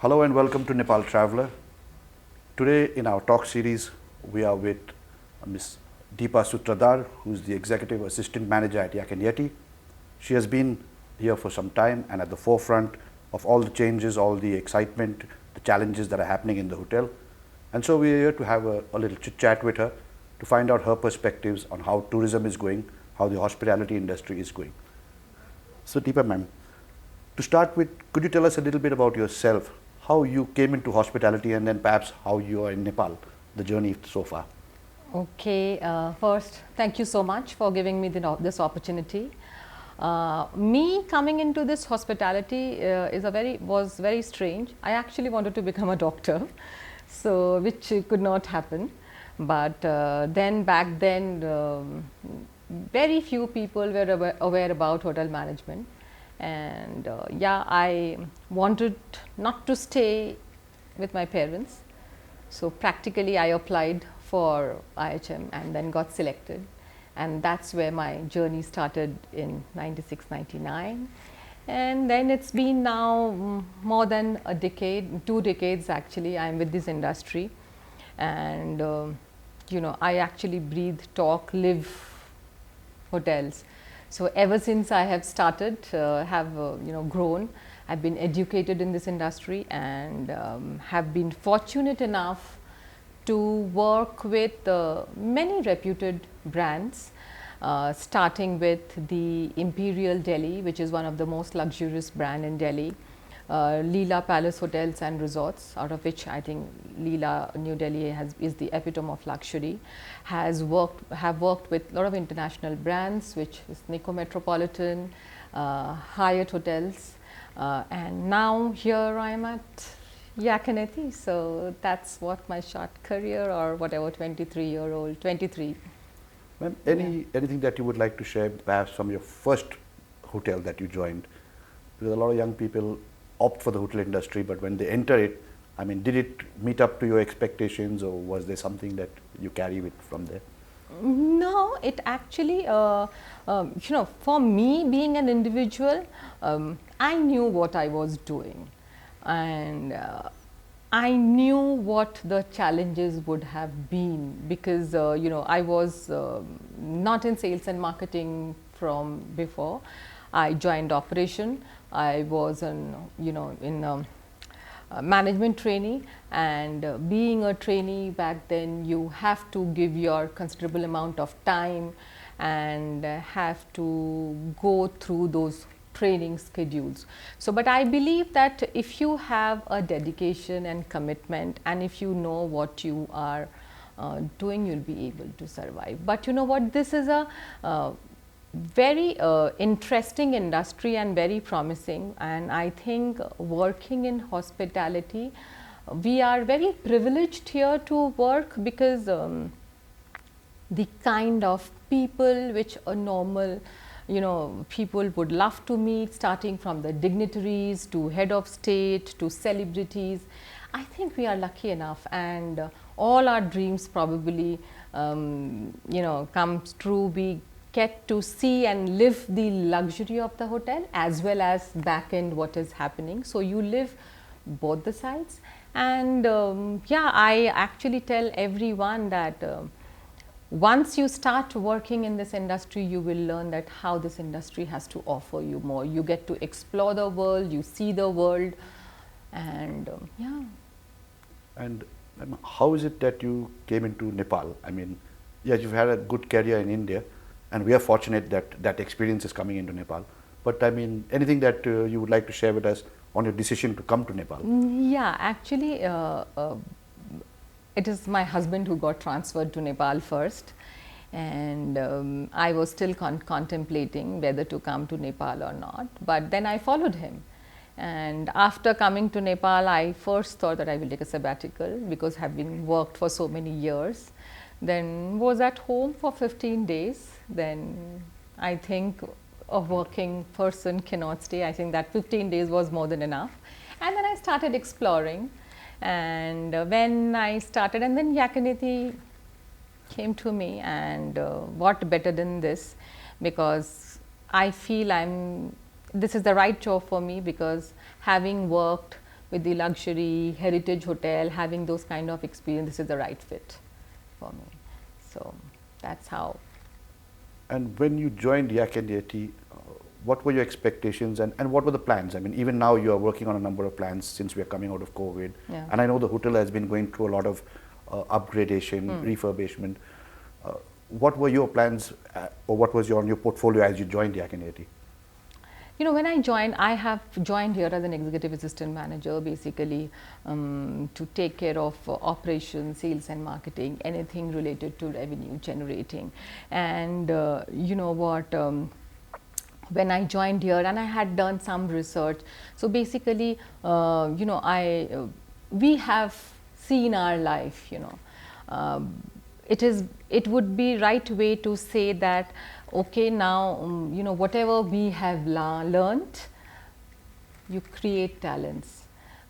Hello and welcome to Nepal Traveler. Today in our talk series, we are with Ms. Deepa Sutradhar, who is the Executive Assistant Manager at Yeti. She has been here for some time and at the forefront of all the changes, all the excitement, the challenges that are happening in the hotel. And so we are here to have a little chit chat with her to find out her perspectives on how tourism is going, how the hospitality industry is going. So Deepa ma'am, to start with, could you tell us a little bit about yourself, how you came into hospitality and then perhaps how you are in Nepal, the journey so far? Okay, first, thank you so much for giving me this opportunity. Me coming into this hospitality was very strange. I actually wanted to become a doctor, so which could not happen. But then back then, very few people were aware about hotel management, and yeah, I wanted not to stay with my parents. So practically, I applied for IHM and then got selected, and that's where my journey started in 96, 99. And then it's been now more than a decade, 2 decades actually, I'm with this industry. And I actually breathe, talk, live hotels. So ever since I have started, have grown, I've been educated in this industry and have been fortunate enough to work with many reputed brands, starting with the Imperial Delhi, which is one of the most luxurious brand in Delhi, Leela Palace Hotels and Resorts, out of which I think Leela New Delhi is the epitome of luxury, have worked with a lot of international brands, which is Nikko Metropolitan, Hyatt Hotels, and now here I am at Yeti. So that's what my short career, or whatever, 23-year-old, 23. Ma'am, anything that you would like to share perhaps from your first hotel that you joined? Because a lot of young people opt for the hotel industry, but when they enter it, I mean, did it meet up to your expectations, or was there something that you carry with from there? No, it actually, for me being an individual, I knew what I was doing, and I knew what the challenges would have been, because I was not in sales and marketing from before. I joined operation. I was in management trainee, and being a trainee back then, you have to give your considerable amount of time and have to go through those training schedules. So, but I believe that if you have a dedication and commitment, and if you know what you are doing, you'll be able to survive. But you know what, this is a very interesting industry and very promising, and I think working in hospitality, we are very privileged here to work, because the kind of people which a normal people would love to meet, starting from the dignitaries to head of state to celebrities, I think we are lucky enough, and all our dreams probably comes true. We get to see and live the luxury of the hotel as well as back end what is happening. So you live both the sides, and I actually tell everyone that once you start working in this industry, you will learn that how this industry has to offer you more. You get to explore the world, you see the world, and yeah. And how is it that you came into Nepal? I mean, yes, you've had a good career in India, and we are fortunate that that experience is coming into Nepal. But I mean, anything that you would like to share with us on your decision to come to Nepal? Yeah, actually, it is my husband who got transferred to Nepal first, and I was still contemplating whether to come to Nepal or not, but then I followed him. And after coming to Nepal, I first thought that I will take a sabbatical, because having worked for so many years, then was at home for 15 days. Then I think a working person cannot stay. I think that 15 days was more than enough. And then I started exploring, and when I started, and then Yeti came to me, and what better than this, because I feel this is the right job for me, because having worked with the luxury heritage hotel, having those kind of experience, this is the right fit for me. So that's how. And when you joined Yak and Yeti, what were your expectations and what were the plans? I mean, even now you are working on a number of plans since we are coming out of COVID. Yeah. And I know the hotel has been going through a lot of upgradation, refurbishment. What were your plans or what was on your portfolio as you joined Yak and Yeti? You know, when I joined, I have joined here as an executive assistant manager, basically to take care of operations, sales and marketing, anything related to revenue generating. And you know what, when I joined here and I had done some research, so basically, you know, we have seen our life, you know, it would be right way to say that, okay, now, you know, whatever we have learned, you create talents,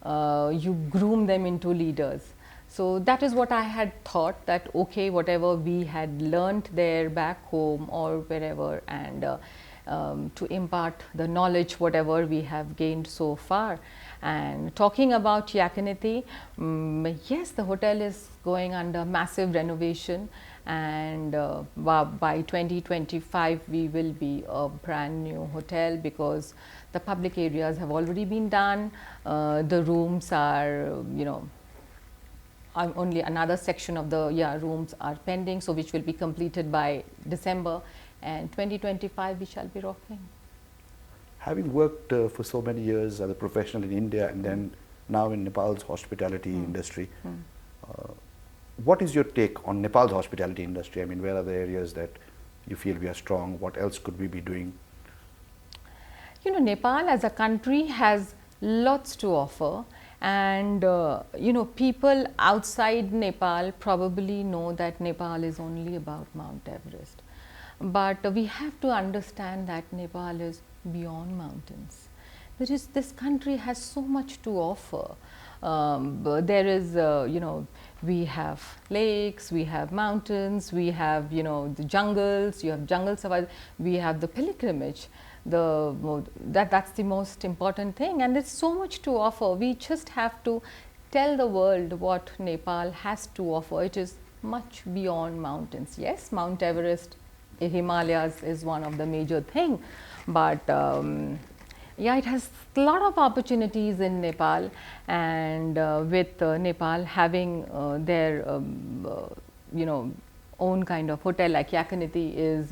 you groom them into leaders. So that is what I had thought, that okay, whatever we had learned there back home or wherever, and to impart the knowledge whatever we have gained so far. And talking about Yak and Yeti, yes, the hotel is going under massive renovation, and by 2025 we will be a brand new hotel, because the public areas have already been done. The rooms are, you know, only another section of the rooms are pending, so which will be completed by December, and 2025 we shall be rocking. Having worked for so many years as a professional in India and then now in Nepal's hospitality industry, what is your take on Nepal's hospitality industry? I mean, where are the areas that you feel we are strong? What else could we be doing? You know, Nepal as a country has lots to offer, and you know, people outside Nepal probably know that Nepal is only about Mount Everest. But we have to understand that Nepal is beyond mountains. This country has so much to offer. There is, you know, we have lakes, we have mountains, we have, you know, the jungles, you have jungle safari, we have the pilgrimage. That's the most important thing, and there's so much to offer. We just have to tell the world what Nepal has to offer. It is much beyond mountains. Yes, Mount Everest, Himalayas is one of the major thing, but yeah, it has a lot of opportunities in Nepal, and with Nepal having their you know, own kind of hotel like Yak and Yeti is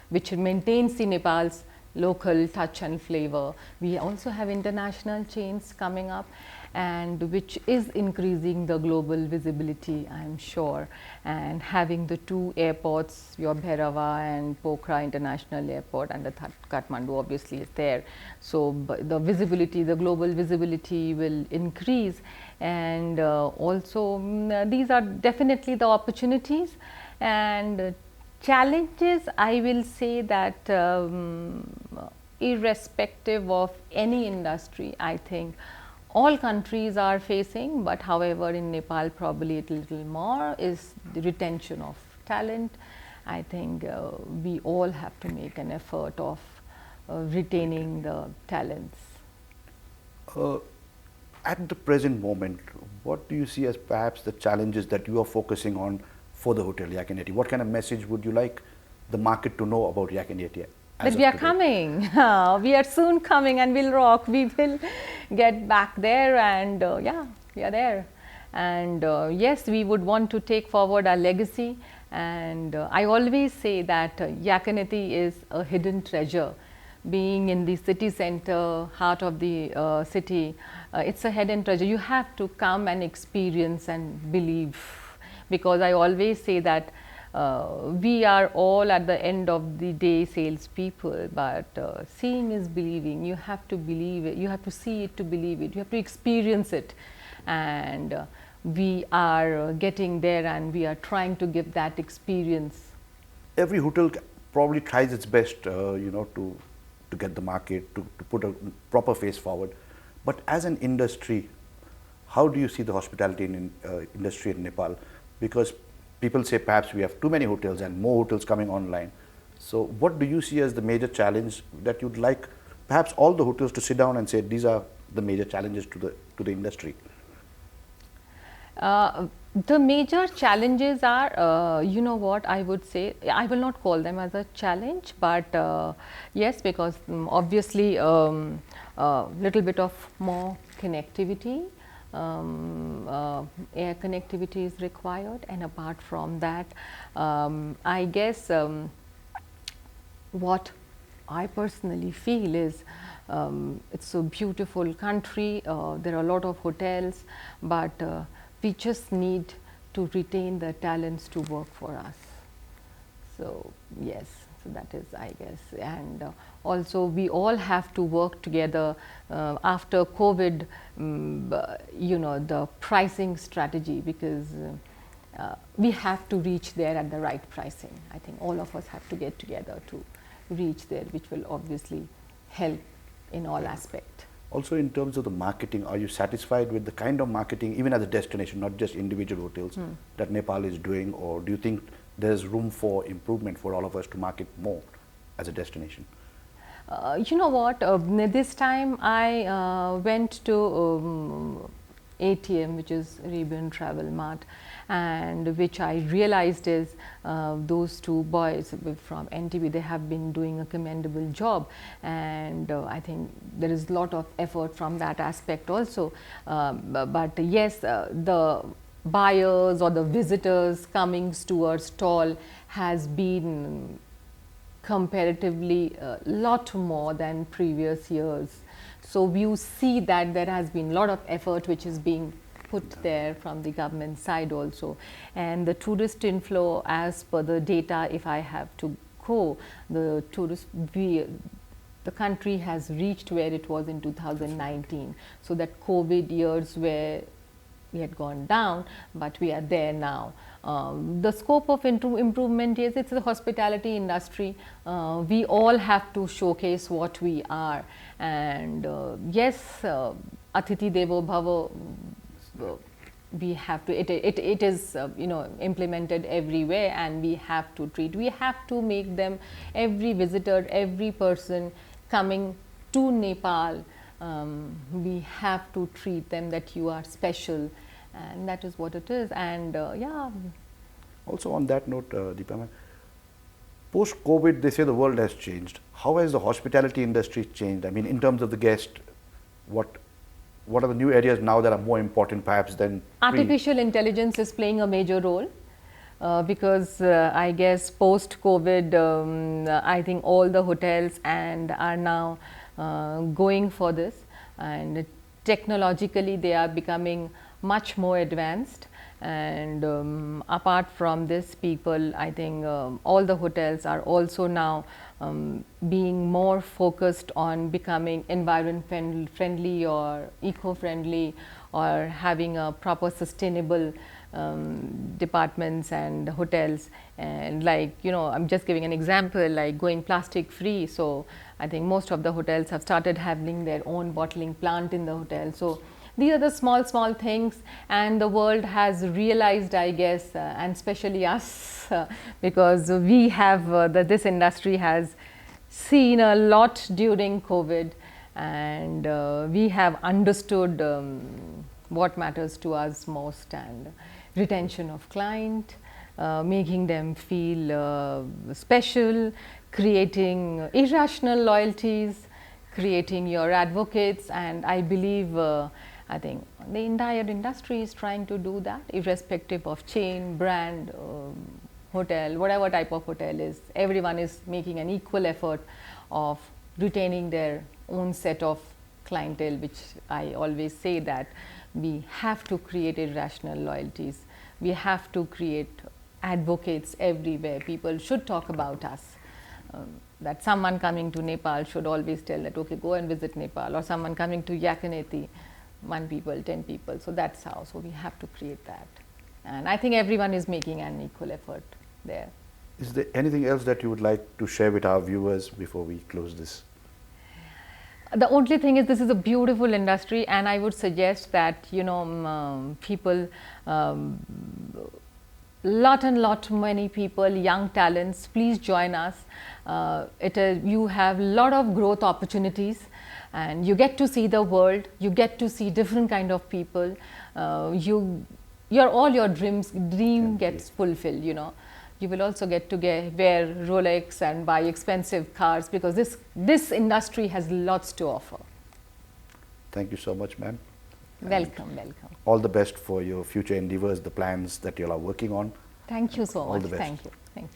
which maintains the Nepal's local touch and flavor. We also have international chains coming up, and which is increasing the global visibility, I am sure. And having the two airports, your Bhairava and Pokhara International Airport, and the Kathmandu obviously is there. So the visibility, the global visibility will increase, and also these are definitely the opportunities. And challenges, I will say that irrespective of any industry, I think all countries are facing, but however in Nepal probably a little more, is the retention of talent. I think we all have to make an effort of retaining the talents. At the present moment, what do you see as perhaps the challenges that you are focusing on for the hotel Yak and Yeti? What kind of message would you like the market to know about Yak and Yeti? That we are coming, we are soon coming, and we'll rock. We will get back there, and yeah, we are there. And yes, we would want to take forward our legacy. And I always say that Yak and Yeti is a hidden treasure. Being in the city center, heart of the city, it's a hidden treasure. You have to come and experience and believe, because I always say that we are all at the end of the day salespeople, but seeing is believing. You have to believe it, you have to see it to believe it, you have to experience it, and we are getting there, and we are trying to give that experience. Every hotel probably tries its best, you know, to get the market, to put a proper face forward. But as an industry, how do you see the hospitality industry in Nepal? Because people say perhaps we have too many hotels and more hotels coming online. So what do you see as the major challenge that you'd like perhaps all the hotels to sit down and say, these are the major challenges to the industry? The major challenges are, you know what I would say, I will not call them as a challenge, but yes, because obviously little bit of more connectivity, air connectivity is required, and apart from that, I guess what I personally feel is it's a beautiful country, there are a lot of hotels, but we just need to retain the talents to work for us. So yes, so that is, I guess, and also we all have to work together after COVID, you know, the pricing strategy, because we have to reach there at the right pricing. I think all of us have to get together to reach there, which will obviously help in all aspects. Also, in terms of the marketing, are you satisfied with the kind of marketing, even as a destination, not just individual hotels, that Nepal is doing, or do you think there's room for improvement for all of us to market more as a destination? You know what, this time I went to ATM, which is Arabian Travel Mart, and which I realized is those two boys from NTB, they have been doing a commendable job, and I think there is a lot of effort from that aspect also. But yes, the buyers or the visitors coming to our stall has been comparatively a lot more than previous years. So you see that there has been a lot of effort which is being put there from the government side also, and the tourist inflow, as per the data, if I have to go, the country has reached where it was in 2019. So that COVID years where we had gone down, but we are there now. The scope of improvement is, it's the hospitality industry. We all have to showcase what we are, and yes, Atithi Devo Bhava, we have to, it is you know, implemented everywhere, and we have to treat, we have to make them, every visitor, every person coming to Nepal, we have to treat them that you are special, and that is what it is. And yeah. Also on that note, Deepa, post-COVID, they say the world has changed. How has the hospitality industry changed? I mean, in terms of the guest, what are the new areas now that are more important perhaps than Artificial intelligence is playing a major role, because I guess post-COVID, I think all the hotels and are now going for this, and technologically they are becoming much more advanced. And apart from this, people, I think all the hotels are also now being more focused on becoming environment friendly or eco-friendly, or having a proper sustainable departments and hotels. And like, you know, I'm just giving an example, like going plastic free. So I think most of the hotels have started having their own bottling plant in the hotel. So these are the small things, and the world has realized, I guess, and especially us, because we have this industry has seen a lot during COVID, and we have understood what matters to us most, and retention of client, making them feel special, creating irrational loyalties, creating your advocates. And I believe I think the entire industry is trying to do that, irrespective of chain, brand, hotel, whatever type of hotel is. Everyone is making an equal effort of retaining their own set of clientele, which I always say that we have to create irrational loyalties. We have to create advocates everywhere. People should talk about us. That someone coming to Nepal should always tell that, okay, go and visit Nepal, or someone coming to Yakaneti, 1 people, 10 people. So that's how. So we have to create that, and I think everyone is making an equal effort there. Is there anything else that you would like to share with our viewers before we close this? The only thing is, this is a beautiful industry, and I would suggest that, you know, people lot many people, young talents. Please join us. You have lot of growth opportunities, and you get to see the world. You get to see different kind of people. All your dream gets fulfilled. You know, you will also get to wear Rolex and buy expensive cars, because this industry has lots to offer. Thank you so much, ma'am. Welcome. All the best for your future endeavors, the plans that you all are working on. Thank you so much. All the best. Thank you.